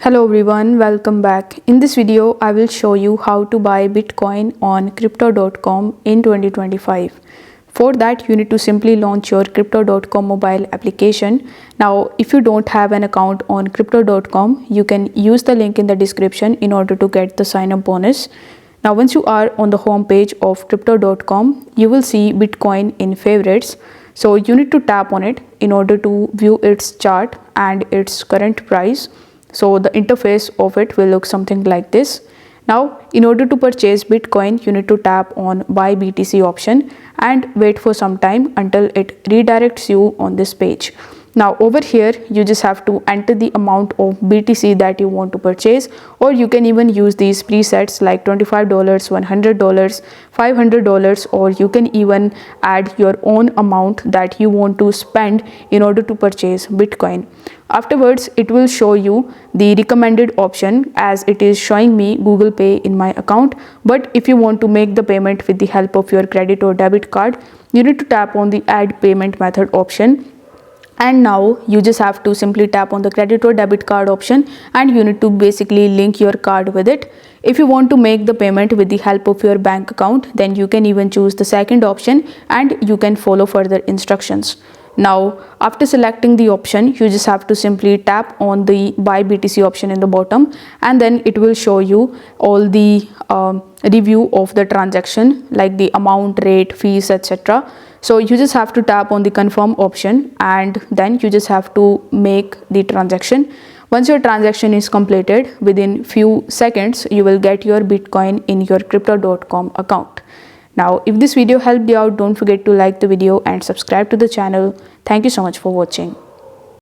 Hello everyone, welcome back. In this video, I will show you how to buy Bitcoin on crypto.com in 2025. For that, you need to simply launch your crypto.com mobile application. Now, if you don't have an account on crypto.com, you can use the link in the description in order to get the sign up bonus. Now, once you are on the home page of crypto.com, you will see Bitcoin in favorites. So you need to tap on it in order to view its chart and its current price. So the interface of it will look something like this. Now, in order to purchase Bitcoin, you need to tap on buy BTC option and wait for some time until it redirects you on this page. Now over here, you just have to enter the amount of BTC that you want to purchase, or you can even use these presets like $25, $100, $500, or you can even add your own amount that you want to spend in order to purchase Bitcoin. Afterwards, it will show you the recommended option as it is showing me Google Pay in my account. But if you want to make the payment with the help of your credit or debit card, you need to tap on the add payment method option. And now you just have to simply tap on the credit or debit card option and you need to basically link your card with it. If you want to make the payment with the help of your bank account, then you can even choose the second option and you can follow further instructions. Now, after selecting the option, you just have to simply tap on the buy BTC option in the bottom, and then it will show you all the review of the transaction, like the amount, rate, fees, etc. So you just have to tap on the confirm option and then you just have to make the transaction. Once your transaction is completed, within few seconds, you will get your Bitcoin in your crypto.com account. Now, if this video helped you out, don't forget to like the video and subscribe to the channel. Thank you so much for watching.